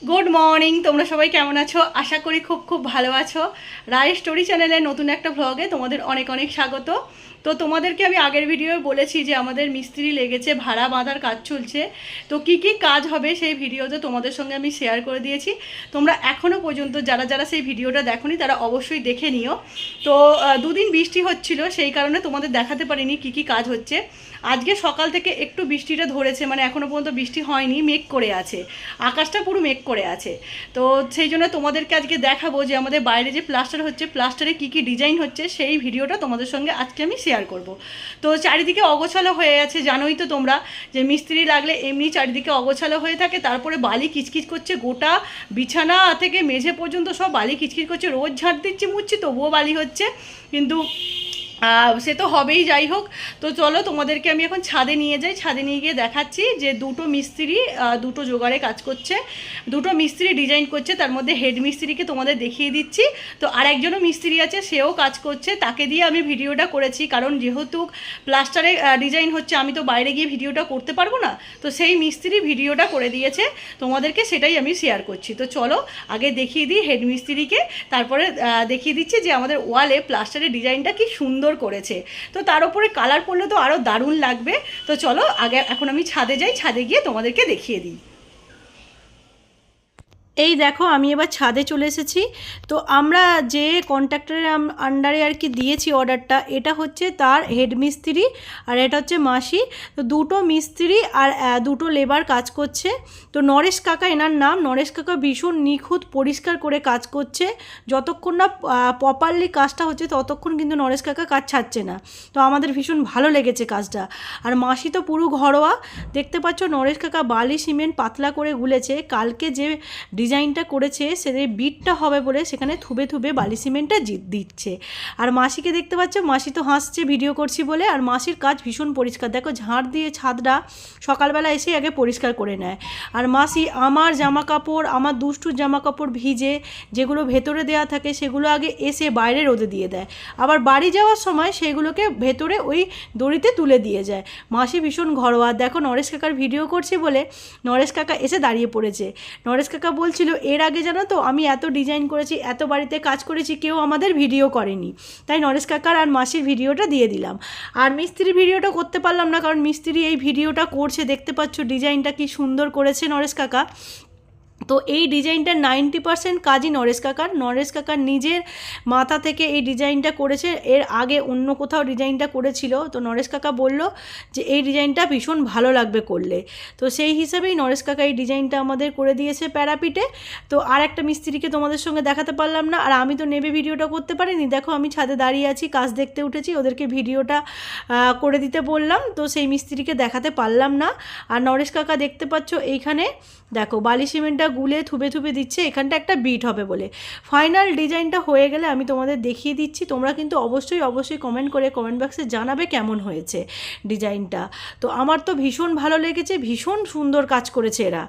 Good morning, তোমরা সবাই কেমন আছো? আশা করি খুব খুব ভালো আছো। রায় স্টোরি চ্যানেলে নতুন একটা ভ্লগে তোমাদের অনেক অনেক স্বাগত। তো তোমাদেরকে আমি আগের ভিডিওয়ে বলেছি যে আমাদের মিস্ত্রি লেগেছে, ভাড়া বাঁধার কাজ চলছে। তো কি কি কাজ হবে সেই ভিডিওতে তোমাদের সঙ্গে আমি শেয়ার করে দিয়েছি। তোমরা এখনও পর্যন্ত যারা যারা সেই ভিডিওটা দেখোনি তারা অবশ্যই দেখে নিও। তো দুদিন বৃষ্টি হচ্ছিল, সেই কারণে তোমাদের দেখাতে পারিনি কি কি কাজ হচ্ছে। আজকে সকাল থেকে একটু বৃষ্টিটা ধরেছে, মানে এখনও পর্যন্ত বৃষ্টি হয়নি, মেঘ করে আছে, আকাশটা পুরো মেঘ করে আছে। তো সেই জন্য তোমাদেরকে আজকে দেখাবো যে আমাদের বাইরে যে প্লাস্টার হচ্ছে, প্লাস্টারে কি কি ডিজাইন হচ্ছে সেই ভিডিওটা তোমাদের সঙ্গে আজকে আমি শেয়ার করব। তো চারিদিকে অগোছালো হয়ে আছে, জানোই তো তোমরা যে মিস্ত্রি লাগলে এমনি চারিদিকে অগোছালো হয়ে থাকে। তারপরে বালি কিচকিচ করছে, গোটা বিছানা থেকে মেঝে পর্যন্ত সব বালি কিচকিচ করছে। রোজ ঝাঁট দিচ্ছি মুছছি তবুও বালি হচ্ছে, কিন্তু সে তো হবেই। যাই হোক, তো চলো তোমাদেরকে আমি এখন ছাদে নিয়ে যাই। ছাদে নিয়ে গিয়ে দেখাচ্ছি যে দুটো মিস্ত্রি দুটো জোগাড়ে কাজ করছে, দুটো মিস্ত্রি ডিজাইন করছে। তার মধ্যে হেড মিস্ত্রিকে তোমাদের দেখিয়ে দিচ্ছি। তো আর একজনও মিস্ত্রি আছে, সেও কাজ করছে, তাকে দিয়ে আমি ভিডিওটা করেছি। কারণ যেহেতু প্লাস্টারে ডিজাইন হচ্ছে, আমি তো বাইরে গিয়ে ভিডিওটা করতে পারবো না। তো সেই মিস্ত্রি ভিডিওটা করে দিয়েছে, তোমাদেরকে সেটাই আমি শেয়ার করছি। তো চলো আগে দেখিয়ে দিই হেড মিস্ত্রিকে, তারপরে দেখিয়ে দিচ্ছি যে আমাদের ওয়ালে প্লাস্টারের ডিজাইনটা কি সুন্দর করেছে। তো তার উপরে কালার করলে তো আরও দারুণ লাগবে। তো চলো আগে এখন আমি ছাদে যাই, ছাদে গিয়ে তোমাদেরকে দেখিয়ে দিই। এই দেখো আমি এবার ছাদে চলে এসেছি। তো আমরা যে কন্ট্রাক্টরের আন্ডারে আর কি দিয়েছি অর্ডারটা, এটা হচ্ছে তার হেড মিস্ত্রি আর এটা হচ্ছে মাসি। তো দুটো মিস্ত্রি আর দুটো লেবার কাজ করছে। তো নরেশ কাকা এনার নাম। নরেশ কাকা ভীষণ নিখুঁত পরিষ্কার করে কাজ করছে। যতক্ষণ না প্রপারলি কাজটা হচ্ছে ততক্ষণ কিন্তু নরেশ কাকা কাজ ছাড়ছে না। তো আমাদের ভীষণ ভালো লেগেছে কাজটা। আর মাসি তো পুরো ঘরোয়া, দেখতে পাচ্ছ নরেশ কাকা বালি সিমেন্ট পাতলা করে গুলেছে। কালকে যে ডিজাইনটা করেছে সেটাই বিটটা হবে বলে সেখানে থুবে থুবে বালি সিমেন্টটা দিচ্ছে। আর মাসিকে দেখতে পাচ্ছ, মাসি তো হাসছে ভিডিও করছি বলে। আর মাসির কাজ ভীষণ পরিষ্কার, দেখো ঝাড় দিয়ে ছাদটা সকালবেলা এসে আগে পরিষ্কার করে নেয়। আর মাসি আমার জামা কাপড়, আমার দুষ্টুর জামা কাপড় ভিজে যেগুলো ভেতরে দেওয়া থাকে সেগুলো আগে এসে বাইরে রোদে দিয়ে দেয়, আবার বাড়ি যাওয়ার সময় সেগুলোকে ভেতরে ওই দড়িতে তুলে দিয়ে যায়। মাসি ভীষণ ঘরোয়া। দেখো নরেশ কাকার ভিডিও করছি বলে নরেশ কাকা এসে দাঁড়িয়ে পড়েছে। নরেশ কাকা বলছিল এর আগে জানো তো আমি এত ডিজাইন করেছি, এত বাড়িতে কাজ করেছি, কেউ আমাদের ভিডিও করেনি, তাই নরেশ কাকার আর মাসির ভিডিওটা দিয়ে দিলাম। আর মিস্ত্রির ভিডিওটা করতে পারলাম না, কারণ মিস্ত্রি এই ভিডিওটা করছে। দেখতে পাচ্ছ ডিজাইনটা কি সুন্দর করেছে নরেশ কাকা। তো এই ডিজাইনটার 90% কাজই নরেশ কাকার। নরেশ কাকার নিজের মাথা থেকে এই ডিজাইনটা করেছে। এর আগে অন্য কোথাও ডিজাইনটা করেছিল, তো নরেশ কাকা বলল যে এই ডিজাইনটা ভীষণ ভালো লাগবে করলে। তো সেই হিসাবেই নরেশ কাকা এই ডিজাইনটা আমাদের করে দিয়েছে প্যারাপিটে। তো আর একটা মিস্ত্রিকে তোমাদের সঙ্গে দেখাতে পারলাম না, আর আমি তো নেবে ভিডিওটা করতে পারিনি। দেখো আমি ছাদে দাঁড়িয়ে আছি, কাজ দেখতে উঠেছি, ওদেরকে ভিডিওটা করে দিতে বললাম, তো সেই মিস্ত্রিকে দেখাতে পারলাম না। আর নরেশ কাকা দেখতে পাচ্ছ এইখানে দেখো বালি সিমেন্টটা গুলে থুবে থুবে দিচ্ছে, এখানটা একটা বিট হবে বলে। ফাইনাল ডিজাইনটা হয়ে গেলে আমি তোমাদের দেখিয়ে দিচ্ছি। তোমরা কিন্তু অবশ্যই অবশ্যই কমেন্ট করে কমেন্ট বক্সে জানাবে কেমন হয়েছে ডিজাইনটা। তো আমার তো ভীষণ ভালো লেগেছে, ভীষণ সুন্দর কাজ করেছে এরা।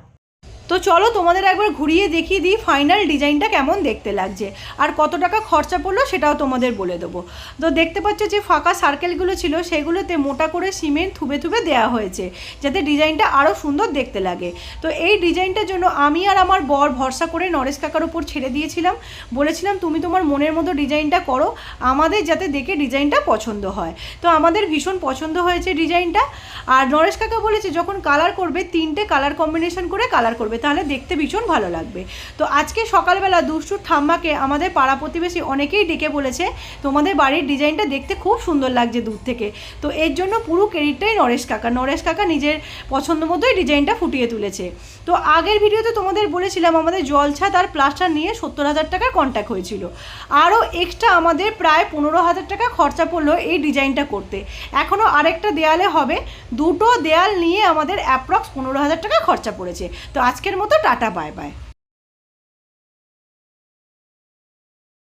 তো চলো তোমাদের একবার ঘুরিয়ে দেখিয়ে দিই ফাইনাল ডিজাইনটা কেমন দেখতে লাগছে, আর কত টাকা খরচা পড়লো সেটাও তোমাদের বলে দেবো। তো দেখতে পাচ্ছ যে ফাঁকা সার্কেলগুলো ছিল সেগুলোতে মোটা করে সিমেন্ট থুবে থুবে দেওয়া হয়েছে, যাতে ডিজাইনটা আরও সুন্দর দেখতে লাগে। তো এই ডিজাইনটার জন্য আমি আর আমার বর ভরসা করে নরেশ কাকার উপর ছেড়ে দিয়েছিলাম, বলেছিলাম তুমি তোমার মনের মতো ডিজাইনটা করো, আমাদের যাতে দেখে ডিজাইনটা পছন্দ হয়। তো আমাদের ভীষণ পছন্দ হয়েছে ডিজাইনটা। আর নরেশ কাকা বলেছে যখন কালার করবে 3টে কালার কম্বিনেশন করে কালার করবে, তাহলে দেখতে ভীষণ ভালো লাগবে। তো আজকে সকালবেলা দুষ্টুর ঠাম্মাকে আমাদের পাড়া প্রতিবেশী অনেকেই ডেকে বলেছে তোমাদের বাড়ির ডিজাইনটা দেখতে খুব সুন্দর লাগছে দূর থেকে। তো এর জন্য পুরো ক্রেডিটটাই নরেশ কাকা। নরেশ কাকা নিজের পছন্দ মতোই ডিজাইনটা ফুটিয়ে তুলেছে। তো আগের ভিডিওতে তোমাদের বলেছিলাম আমাদের জলছাদ আর প্লাস্টার নিয়ে 70,000 টাকার কন্ট্যাক্ট হয়েছিল। আরও এক্সট্রা আমাদের প্রায় 15,000 টাকা খরচা পড়লো এই ডিজাইনটা করতে। এখনও আরেকটা দেয়ালে হবে, দুটো দেয়াল নিয়ে আমাদের অ্যাপ্রক্স 15,000 টাকা খরচা পড়েছে। তো আজকের মতো টাটা বাই বাই।